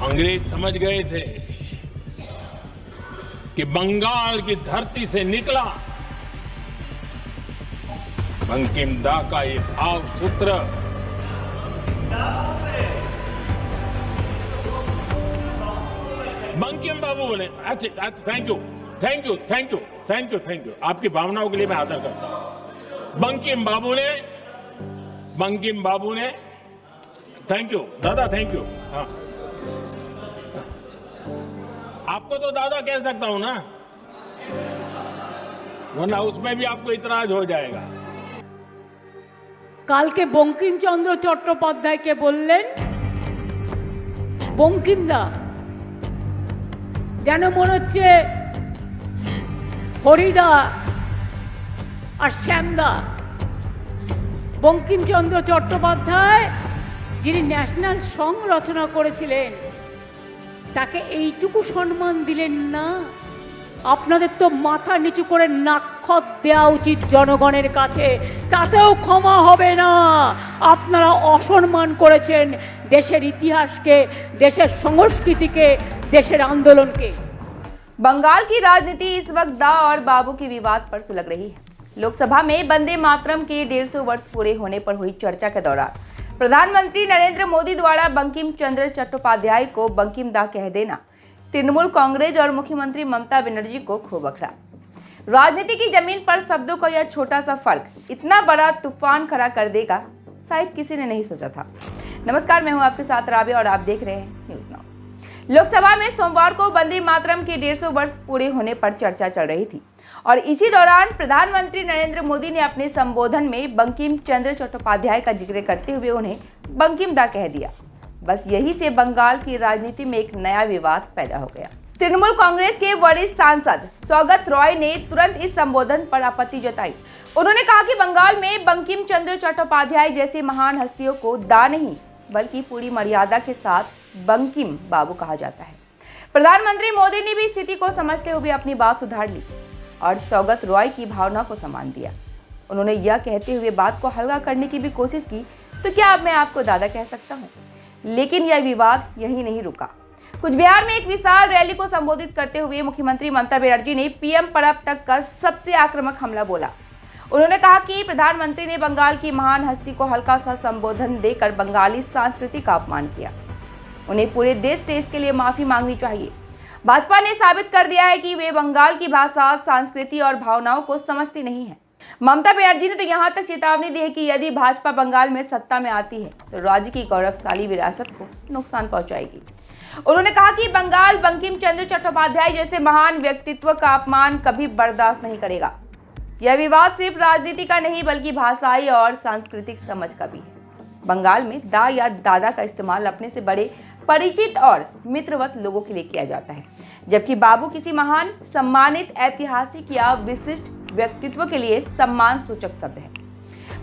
अंग्रेज समझ गए थे कि बंगाल की धरती से निकला बंकिम दा का ये भाव सूत्र बंकिम बाबू बोले। अच्छा, thank you thank you thank you thank you thank you, आपकी भावनाओं के लिए मैं आदर करता हूं। बंकिम बाबू ने थैंक यू दादा, थैंक यू। हाँ, आपको तो दादा कह सकता हूं ना, वरना उसमें भी आपको इतराज हो जाएगा। কালকে বঙ্কিমচন্দ্র চট্টোপাধ্যায়কে বললেন বঙ্কিমদা, যেন মনে হচ্ছে হরিদা আর শ্যামদা। বঙ্কিমচন্দ্র চট্টোপাধ্যায় যিনি ন্যাশনাল সং রচনা করেছিলেন, তাকে এইটুকু সম্মান দিলেন না? আপনাদের তো মাথা নিচু করে নাক্ষত দেওয়া উচিত জনগণের কাছে, তাতেও ক্ষমা হবে না। আপনারা অসম্মান করেছেন দেশের ইতিহাসকে, দেশের সংস্কৃতিকে, দেশের আন্দোলনকে। बंगाल की राजनीति इस वक्त दा और बाबू के विवाद पर सुलग रही है। लोकसभा में वंदे मातरम के 150 वर्ष पूरे होने पर हुई चर्चा के दौरान प्रधानमंत्री नरेंद्र मोदी द्वारा बंकिम चंद्र चट्टोपाध्याय को बंकिम दा कह देना तृणमूल कांग्रेस और मुख्यमंत्री ममता बनर्जी को खूब अखड़ा। राजनीति की जमीन पर शब्दों का यह छोटा सा फर्क इतना बड़ा तूफान खड़ा कर देगा, शायद किसी ने नहीं सोचा था। नमस्कार, मैं हूं आपके साथ राबिया और आप देख रहे हैं न्यूज नाउ। लोकसभा में सोमवार को वंदे मातरम के 150 वर्ष पूरे होने पर चर्चा चल रही थी और इसी दौरान प्रधानमंत्री नरेंद्र मोदी ने अपने संबोधन में बंकिम चंद्र चट्टोपाध्याय का जिक्र करते हुए उन्हें बंकिम दा कह दिया। बस यही से बंगाल की राजनीति में एक नया विवाद पैदा हो गया। तृणमूल कांग्रेस के वरिष्ठ सांसद सौगत रॉय ने तुरंत इस संबोधन पर आपत्ति जताई। उन्होंने कहा कि बंगाल में बंकिम चंद्र चट्टोपाध्याय जैसे महान हस्तियों को दा नहीं बल्कि पूरी मर्यादा के साथ बंकिम बाबू कहा जाता है। प्रधानमंत्री मोदी ने भी स्थिति को समझते हुए अपनी बात सुधार ली और सौगत रॉय की भावना को सम्मान दिया। उन्होंने यह कहते हुए बात को हल्का करने की भी कोशिश की, तो क्या अब मैं आपको दादा कह सकता हूँ? लेकिन यह विवाद यहीं नहीं रुका। कुछ बिहार में एक विशाल रैली को संबोधित करते हुए मुख्यमंत्री ममता बनर्जी ने पीएम पर अब तक का सबसे आक्रामक हमला बोला। उन्होंने कहा कि प्रधानमंत्री ने बंगाल की महान हस्ती को हल्का सा संबोधन देकर बंगाली संस्कृति का अपमान किया। उन्हें पूरे देश से इसके लिए माफी मांगनी चाहिए। भाजपा ने साबित कर दिया है कि वे बंगाल की भाषा, संस्कृति और भावनाओं को समझती नहीं है। ममता बनर्जी ने तो यहाँ तक चेतावनी दी है कि यदि भाजपा बंगाल में सत्ता में आती है तो राज्य की गौरवशाली विरासत को नुकसान पहुंचाएगी। उन्होंने कहा कि बंगाल बंकिम चंद्र चट्टोपाध्याय जैसे महान व्यक्तित्व का अपमान कभी बर्दाश्त नहीं करेगा। यह विवाद सिर्फ राजनीति का नहीं बल्कि भाषाई और सांस्कृतिक समझ का भी है। बंगाल में दा या दादा का इस्तेमाल अपने से बड़े, परिचित और मित्रवत लोगों के लिए किया जाता है, जबकि बाबू किसी महान, सम्मानित, ऐतिहासिक या विशिष्ट व्यक्तित्व के लिए सम्मान सूचक शब्द है।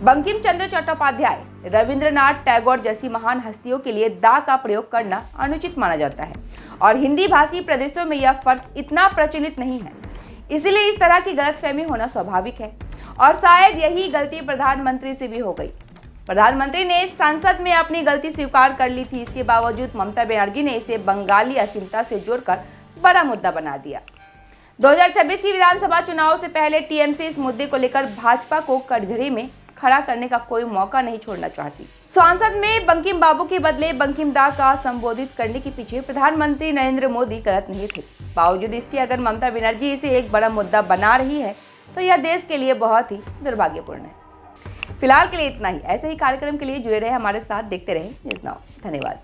बंकिम चंद्र चट्टोपाध्याय, रविंद्रनाथ टैगोर जैसी महान हस्तियों के लिए दा का प्रयोग करना अनुचित माना जाता है और हिंदी भाषी प्रदेशों में यह फर्क इतना प्रचलित नहीं है। इसलिए इस तरह की गलतफहमी होना स्वाभाविक है और शायद यही गलती प्रधानमंत्री से भी हो गई। प्रधानमंत्री ने संसद में अपनी गलती स्वीकार कर ली थी, इसके बावजूद ममता बनर्जी ने इसे बंगाली असीमता से जोड़कर बड़ा मुद्दा बना दिया। 2026 की विधानसभा चुनाव से पहले टीएमसी इस मुद्दे को लेकर भाजपा को कटघरे में खड़ा करने का कोई मौका नहीं छोड़ना चाहती। संसद में बंकिम बाबू के बदले बंकिम दा का संबोधित करने के पीछे प्रधानमंत्री नरेंद्र मोदी गलत नहीं थे। बावजूद इसके अगर ममता बनर्जी इसे एक बड़ा मुद्दा बना रही है तो यह देश के लिए बहुत ही दुर्भाग्यपूर्ण है। फिलहाल के लिए इतना ही। ऐसे ही कार्यक्रम के लिए जुड़े रहे हमारे साथ, देखते रहे न्यूज नाउ। धन्यवाद।